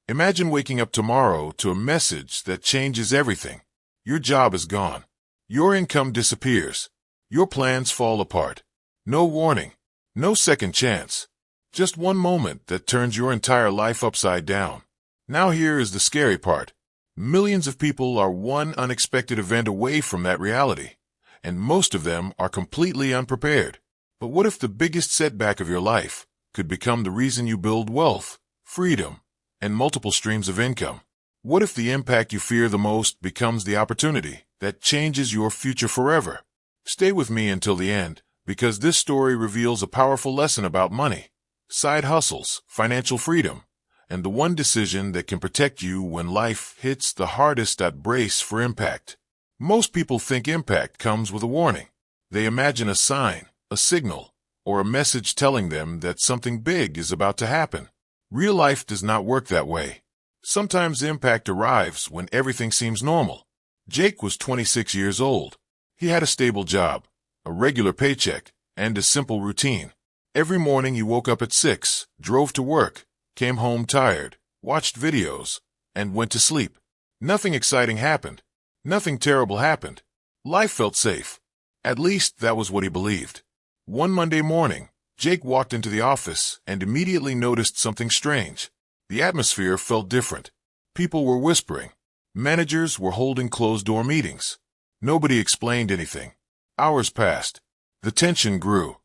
Imagine waking up tomorrow to a message that changes everything. Your job is gone. Your income disappears. Your plans fall apart. No warning. No second chance. Just one moment that turns your entire life upside down. Now here is the scary part. Millions of people are one unexpected event away from that reality, and most of them are completely unprepared. But what if the biggest setback of your life could become the reason you build wealth, freedom, and multiple streams of income? What if the impact you fear the most becomes the opportunity that changes your future forever? Stay with me until the end, because this story reveals a powerful lesson about money, side hustles, financial freedom, and the one decision that can protect you when life hits the hardest. Brace for impact. Most people think impact comes with a warning. They imagine a sign, a signal, or a message telling them that something big is about to happen. Real life does not work that way. Sometimes impact arrives when everything seems normal. Jake was 26 years old. He had a stable job, a regular paycheck, and a simple routine. Every morning he woke up at 6, drove to work, came home tired, watched videos, and went to sleep. Nothing exciting happened. Nothing terrible happened. Life felt safe. At least that was what he believed. One Monday morning, Jake walked into the office and immediately noticed something strange. The atmosphere felt different. People were whispering. Managers were holding closed-door meetings. Nobody explained anything. Hours passed. The tension grew.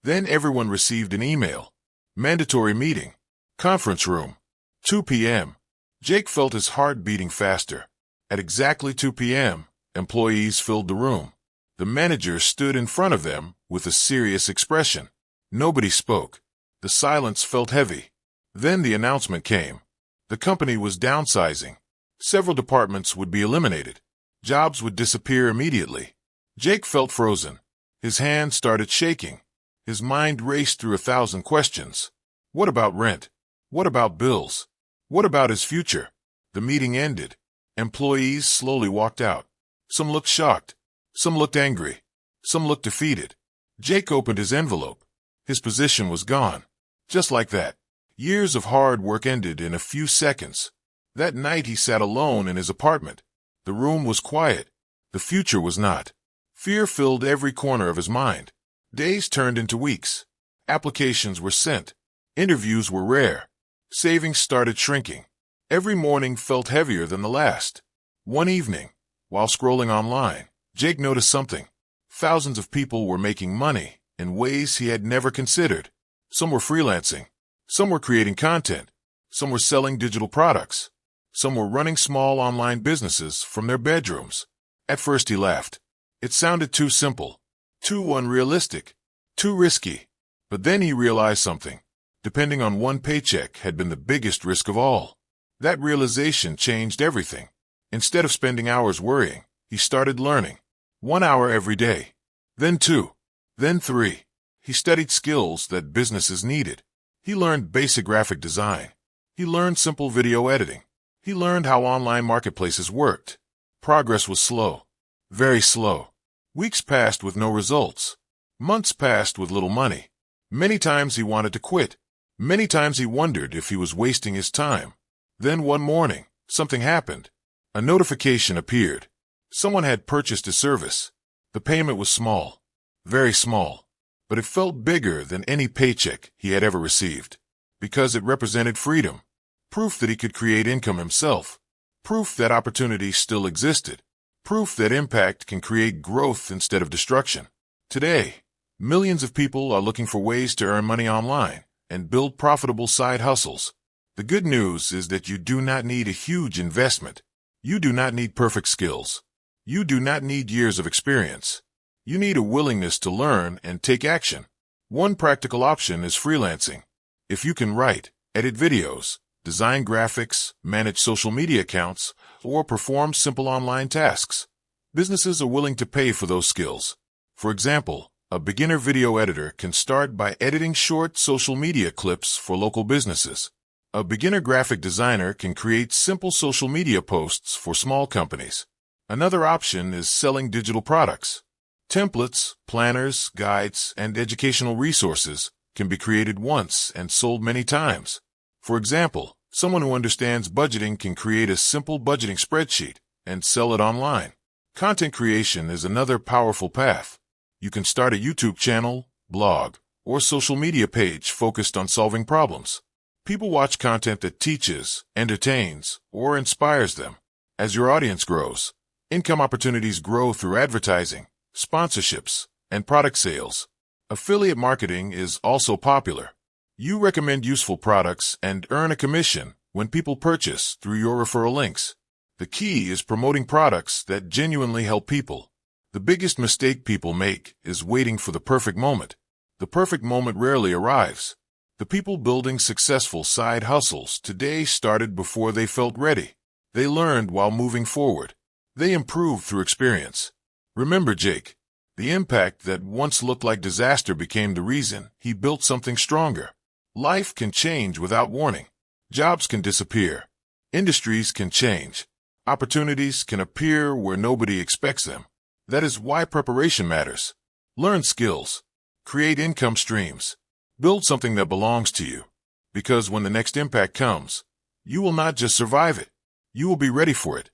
Then everyone received an email. Mandatory meeting. Conference room. 2 p.m. Jake felt his heart beating faster. At exactly 2 p.m., employees filled the room. The manager stood in front of them with a serious expression. Nobody spoke. The silence felt heavy. Then the announcement came. The company was downsizing. Several departments would be eliminated. Jobs would disappear immediately. Jake felt frozen. His hands started shaking. His mind raced through 1,000 questions. What about rent? What about bills? What about his future? The meeting ended. Employees slowly walked out. Some looked shocked. Some looked angry. Some looked defeated. Jake opened his envelope. His position was gone. Just like that. Years of hard work ended in a few seconds. That night he sat alone in his apartment. The room was quiet. The future was not. Fear filled every corner of his mind. Days turned into weeks. Applications were sent. Interviews were rare. Savings started shrinking. Every morning felt heavier than the last. One evening, while scrolling online, Jake noticed something. Thousands of people were making money in ways he had never considered. Some were freelancing. Some were creating content. Some were selling digital products. Some were running small online businesses from their bedrooms. At first he laughed. It sounded too simple, too unrealistic, too risky. But then he realized something. Depending on one paycheck had been the biggest risk of all. That realization changed everything. Instead of spending hours worrying, he started learning. 1 hour every day. Then 2. Then 3. He studied skills that businesses needed. He learned basic graphic design. He learned simple video editing. He learned how online marketplaces worked. Progress was slow. Very slow. Weeks passed with no results. Months passed with little money. Many times he wanted to quit. Many times he wondered if he was wasting his time. Then one morning, something happened. A notification appeared. Someone had purchased a service. The payment was small. Very small. But it felt bigger than any paycheck he had ever received. Because it represented freedom. Proof that he could create income himself. Proof that opportunity still existed. Proof that impact can create growth instead of destruction. Today, millions of people are looking for ways to earn money online and build profitable side hustles. The good news is that you do not need a huge investment. You do not need perfect skills. You do not need years of experience. You need a willingness to learn and take action. One practical option is freelancing. If you can write, edit videos, design graphics, manage social media accounts, or perform simple online tasks, businesses are willing to pay for those skills. For example, a beginner video editor can start by editing short social media clips for local businesses. A beginner graphic designer can create simple social media posts for small companies. Another option is selling digital products. Templates, planners, guides, and educational resources can be created once and sold many times. For example, Someone who understands budgeting can create a simple budgeting spreadsheet and sell it online. Content creation is another powerful path. You can start a YouTube channel, blog, or social media page focused on solving problems. People watch content that teaches, entertains, or inspires them. As your audience grows, income opportunities grow through advertising, sponsorships, and product sales. Affiliate marketing is also popular. You recommend useful products and earn a commission when people purchase through your referral links. The key is promoting products that genuinely help people. The biggest mistake people make is waiting for the perfect moment. The perfect moment rarely arrives. The people building successful side hustles today started before they felt ready. They learned while moving forward. They improved through experience. Remember Jake. The impact that once looked like disaster became the reason he built something stronger. Life can change without warning. Jobs can disappear. Industries can change. Opportunities can appear where nobody expects them. That is why preparation matters. Learn skills. Create income streams. Build something that belongs to you. Because when the next impact comes, you will not just survive it. You will be ready for it.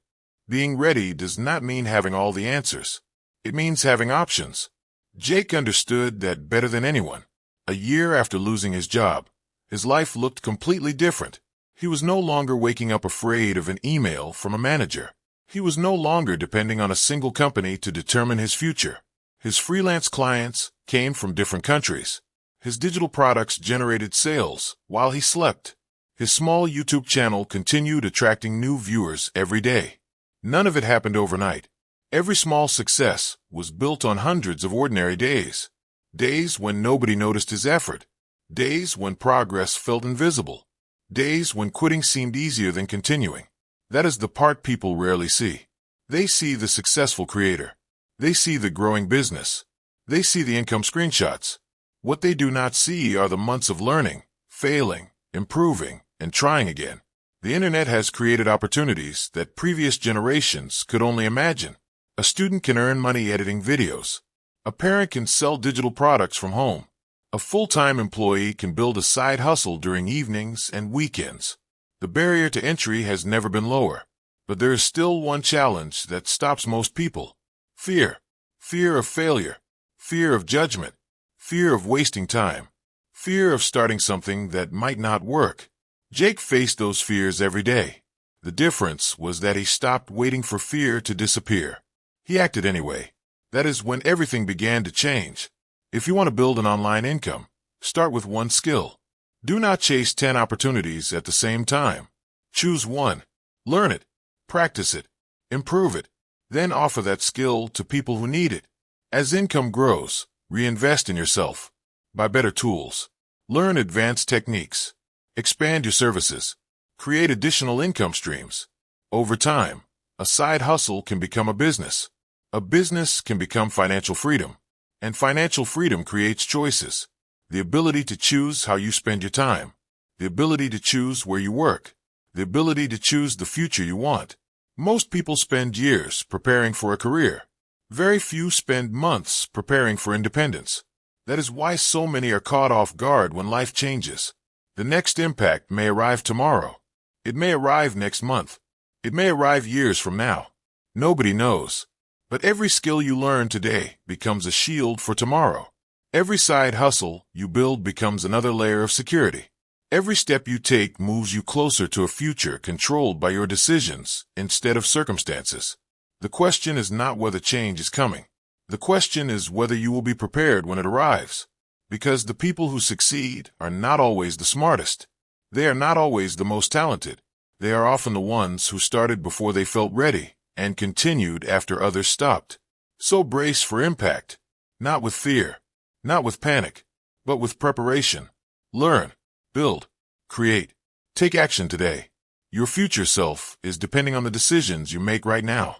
Being ready does not mean having all the answers. It means having options. Jake understood that better than anyone. A year after losing his job, his life looked completely different. He was no longer waking up afraid of an email from a manager. He was no longer depending on a single company to determine his future. His freelance clients came from different countries. His digital products generated sales while he slept. His small YouTube channel continued attracting new viewers every day. None of it happened overnight. Every small success was built on hundreds of ordinary days. Days when nobody noticed his effort. Days when progress felt invisible. Days when quitting seemed easier than continuing. That is the part people rarely see. They see the successful creator. They see the growing business. They see the income screenshots. What they do not see are the months of learning, failing, improving, and trying again. The internet has created opportunities that previous generations could only imagine. A student can earn money editing videos. A parent can sell digital products from home. A full-time employee can build a side hustle during evenings and weekends. The barrier to entry has never been lower. But there is still one challenge that stops most people. Fear. Fear of failure. Fear of judgment. Fear of wasting time. Fear of starting something that might not work. Jake faced those fears every day. The difference was that he stopped waiting for fear to disappear. He acted anyway. That is when everything began to change. If you want to build an online income, start with one skill. Do not chase 10 opportunities at the same time. Choose one. Learn it. Practice it. Improve it. Then offer that skill to people who need it. As income grows, reinvest in yourself. Buy better tools. Learn advanced techniques. Expand your services. Create additional income streams. Over time, a side hustle can become a business. A business can become financial freedom. And financial freedom creates choices. The ability to choose how you spend your time. The ability to choose where you work. The ability to choose the future you want. Most people spend years preparing for a career. Very few spend months preparing for independence. That is why so many are caught off guard when life changes. The next impact may arrive tomorrow. It may arrive next month. It may arrive years from now. Nobody knows. But every skill you learn today becomes a shield for tomorrow. Every side hustle you build becomes another layer of security. Every step you take moves you closer to a future controlled by your decisions instead of circumstances. The question is not whether change is coming. The question is whether you will be prepared when it arrives. Because the people who succeed are not always the smartest. They are not always the most talented. They are often the ones who started before they felt ready and continued after others stopped. So brace for impact. Not with fear. Not with panic. But with preparation. Learn. Build. Create. Take action today. Your future self is depending on the decisions you make right now.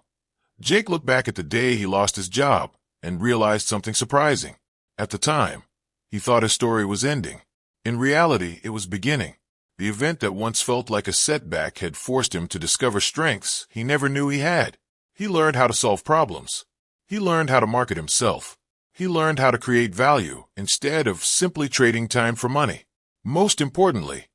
Jake looked back at the day he lost his job and realized something surprising. At the time, he thought his story was ending. In reality, it was beginning. The event that once felt like a setback had forced him to discover strengths he never knew he had. He learned how to solve problems. He learned how to market himself. He learned how to create value instead of simply trading time for money. Most importantly,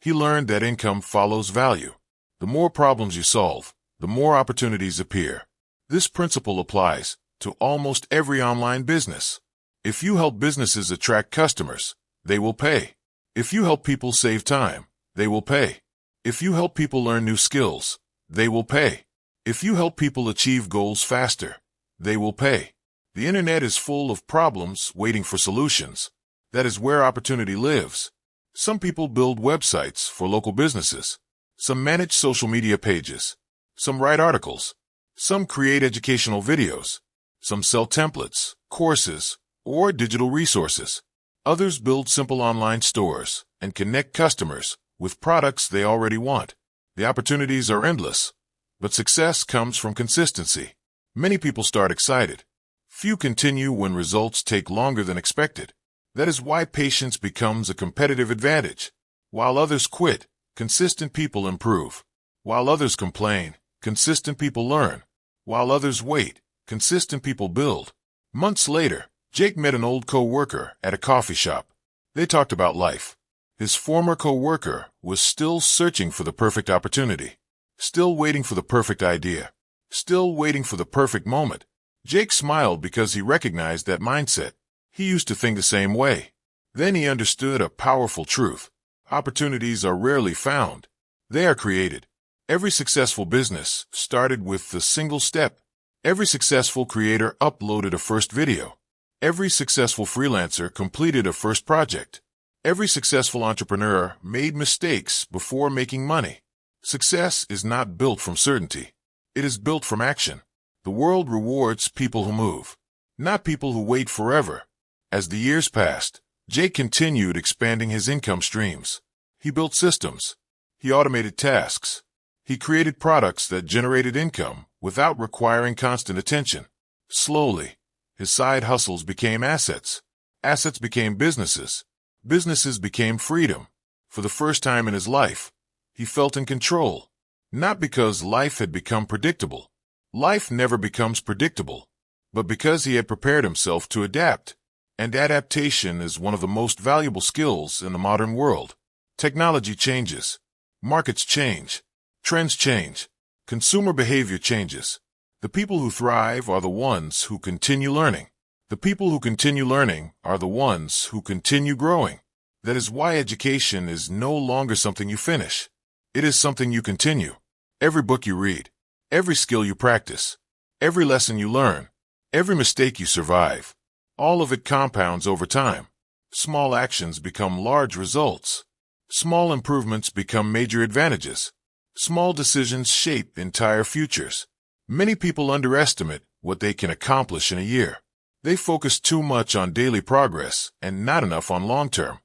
He learned that income follows value. The more problems you solve, the more opportunities appear. This principle applies to almost every online business. If you help businesses attract customers, they will pay. If you help people save time, they will pay. If you help people learn new skills, they will pay. If you help people achieve goals faster, they will pay. The internet is full of problems waiting for solutions. That is where opportunity lives. Some people build websites for local businesses. Some manage social media pages. Some write articles. Some create educational videos. Some sell templates, courses, or digital resources. Others build simple online stores and connect customers with products they already want. The opportunities are endless, but success comes from consistency. Many people start excited. Few continue when results take longer than expected. That is why patience becomes a competitive advantage. While others quit, consistent people improve. While others complain, consistent people learn. While others wait, consistent people build. Months later, Jake met an old co-worker at a coffee shop. They talked about life. His former co-worker was still searching for the perfect opportunity, still waiting for the perfect idea, still waiting for the perfect moment. Jake smiled because he recognized that mindset. He used to think the same way. Then he understood a powerful truth. Opportunities are rarely found. They are created. Every successful business started with a single step. Every successful creator uploaded a first video. Every successful freelancer completed a first project. Every successful entrepreneur made mistakes before making money. Success is not built from certainty. It is built from action. The world rewards people who move, not people who wait forever. As the years passed, Jake continued expanding his income streams. He built systems. He automated tasks. He created products that generated income without requiring constant attention. Slowly, his side hustles became assets. Assets became businesses. Businesses became freedom. For the first time in his life, he felt in control. Not because life had become predictable. Life never becomes predictable, but because he had prepared himself to adapt. And adaptation is one of the most valuable skills in the modern world. Technology changes. Markets change. Trends change. Consumer behavior changes. The people who thrive are the ones who continue learning. The people who continue learning are the ones who continue growing. That is why education is no longer something you finish. It is something you continue. Every book you read, every skill you practice, every lesson you learn, every mistake you survive, all of it compounds over time. Small actions become large results. Small improvements become major advantages. Small decisions shape entire futures. Many people underestimate what they can accomplish in a year. They focus too much on daily progress and not enough on long-term.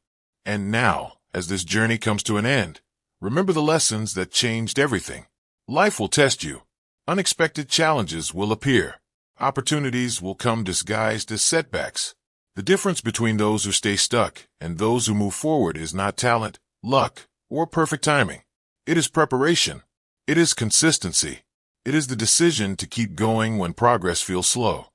And now, as this journey comes to an end, remember the lessons that changed everything. Life will test you. Unexpected challenges will appear. Opportunities will come disguised as setbacks. The difference between those who stay stuck and those who move forward is not talent, luck, or perfect timing. It is preparation. It is consistency. It is the decision to keep going when progress feels slow.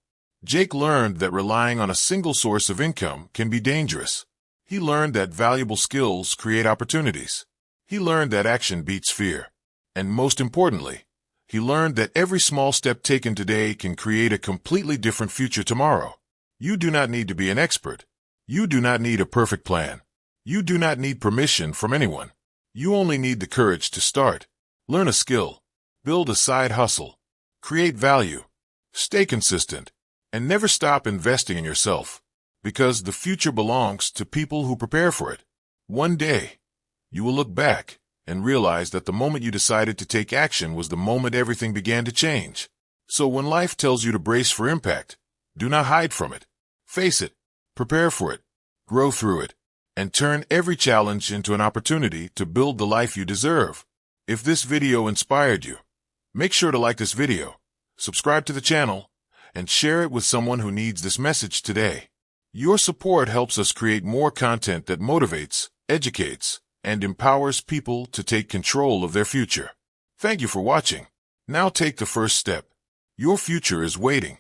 Jake learned that relying on a single source of income can be dangerous. He learned that valuable skills create opportunities. He learned that action beats fear. And most importantly, he learned that every small step taken today can create a completely different future tomorrow. You do not need to be an expert. You do not need a perfect plan. You do not need permission from anyone. You only need the courage to start. Learn a skill. Build a side hustle. Create value. Stay consistent. And never stop investing in yourself, because the future belongs to people who prepare for it. One day, you will look back and realize that the moment you decided to take action was the moment everything began to change. So when life tells you to brace for impact, do not hide from it. Face it, prepare for it, grow through it, and turn every challenge into an opportunity to build the life you deserve. If this video inspired you, make sure to like this video, subscribe to the channel, and share it with someone who needs this message today. Your support helps us create more content that motivates, educates, and empowers people to take control of their future. Thank you for watching. Now take the first step. Your future is waiting.